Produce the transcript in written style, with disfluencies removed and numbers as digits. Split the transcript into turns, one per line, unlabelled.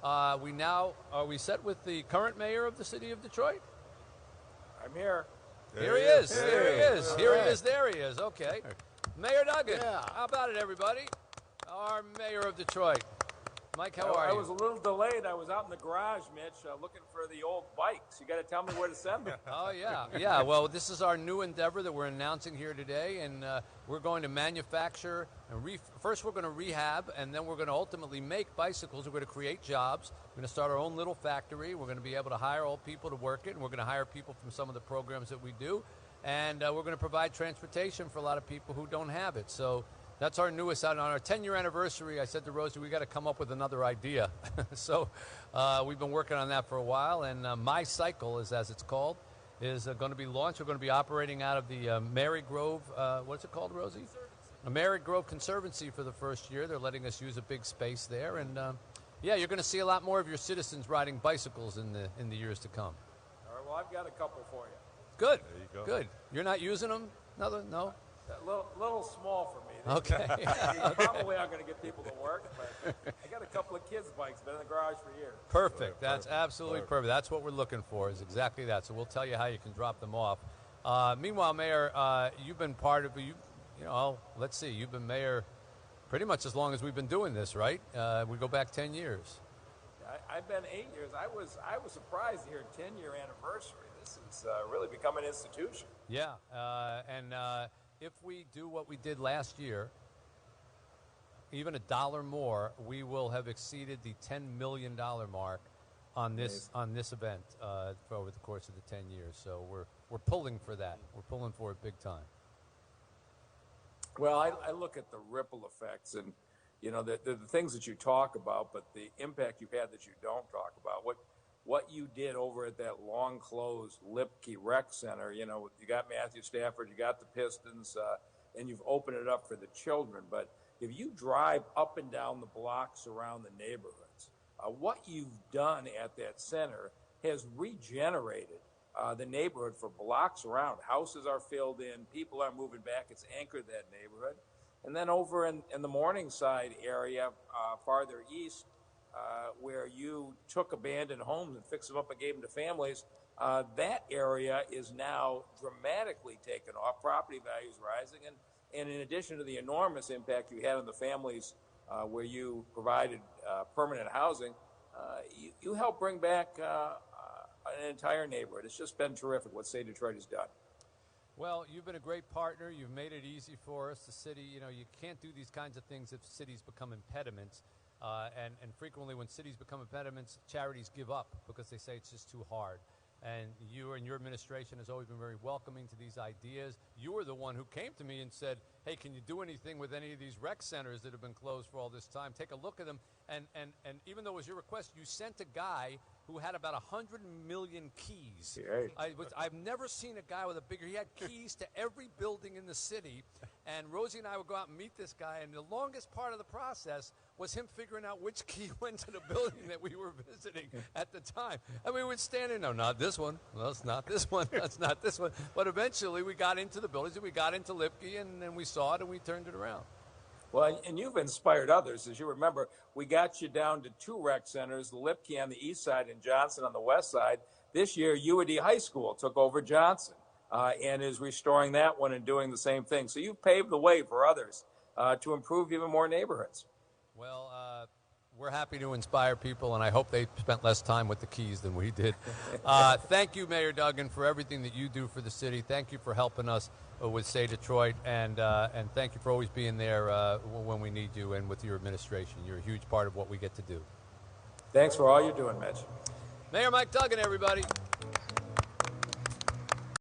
Are we set with the current mayor of the city of Detroit?
I'm here.
Here he is. There he is. Okay. Mayor Duggan.
Yeah.
How about it, everybody? Our mayor of Detroit. Mike, how are you?
I was a little delayed. I was out in the garage, Mitch, looking for the old bikes. You got to tell me where to send them.
Oh, yeah. Yeah, well, this is our new endeavor that we're announcing here today, and we're going to manufacture. First, we're going to rehab, and then we're going to ultimately make bicycles. We're going to create jobs. We're going to start our own little factory. We're going to be able to hire all people to work it, and we're going to hire people from some of the programs that we do. And we're going to provide transportation for a lot of people who don't have it. So that's our newest out. On our 10-year anniversary, I said to Rosie, we got to come up with another idea. So we've been working on that for a while, and My Cycle, as it's called, is going to be launched. We're going to be operating out of the Mary Grove, what's it called, Rosie? A Mary Grove Conservancy for the first year. They're letting us use a big space there, and yeah, you're going to see a lot more of your citizens riding bicycles in the years to come.
All right, well, I've got a couple for you.
Good.
There you go.
Good. You're not using them? No?
A little small for me.
Okay.
Probably aren't going to get people to work, but I got a couple of kids' bikes been in the garage for years.
Perfect. That's absolutely perfect. That's what we're looking for, is exactly that. So we'll tell you how you can drop them off. Meanwhile, Mayor, you've been part of let's see, you've been mayor pretty much as long as we've been doing this, right? We go back 10 years.
I've been 8 years. I was surprised to hear 10-year anniversary. This has really become an institution.
Yeah, and if we do what we did last year, even $1 more, we will have exceeded the $10 million mark on this event for over the course of the 10 years. So we're pulling for that. We're pulling for it big time.
Well, I look at the ripple effects and, the things that you talk about, but the impact you've had that you don't talk about. What you did over at that long-closed Lipke Rec Center, you got Matthew Stafford, you got the Pistons, and you've opened it up for the children. But if you drive up and down the blocks around the neighborhoods, what you've done at that center has regenerated the neighborhood for blocks around. Houses are filled in, people are moving back. It's anchored that neighborhood. And then over in the Morningside area, farther east, where you took abandoned homes and fixed them up and gave them to families, that area is now dramatically taken off. Property values rising. And in addition to the enormous impact you had on the families where you provided permanent housing, you helped bring back an entire neighborhood. It's just been terrific what SAY Detroit has done.
Well, you've been a great partner. You've made it easy for us. The city, you can't do these kinds of things if cities become impediments. And frequently when cities become impediments, charities give up because they say it's just too hard. And you and your administration has always been very welcoming to these ideas. You were the one who came to me and said, hey, can you do anything with any of these rec centers that have been closed for all this time? Take a look at them. And even though it was your request, you sent a guy who had about 100 million keys.
Yeah.
I've never seen a guy with he had keys to every building in the city. And Rosie and I would go out and meet this guy, and the longest part of the process was him figuring out which key went to the building that we were visiting at the time. And we would stand there, no, not this one. No, it's not this one. That's not this one. But eventually we got into the buildings, and we got into Lipke, and then we saw it, and we turned it around.
Well, and you've inspired others. As you remember, we got you down to 2 rec centers, the Lipke on the east side and Johnson on the west side. This year, UAD High School took over Johnson and is restoring that one and doing the same thing. So you've paved the way for others to improve even more neighborhoods.
Well, we're happy to inspire people, and I hope they spent less time with the keys than we did. Thank you, Mayor Duggan, for everything that you do for the city. Thank you for helping us with SAY Detroit, and thank you for always being there when we need you and with your administration. You're a huge part of what we get to do.
Thanks for all you're doing, Mitch.
Mayor Mike Duggan, everybody.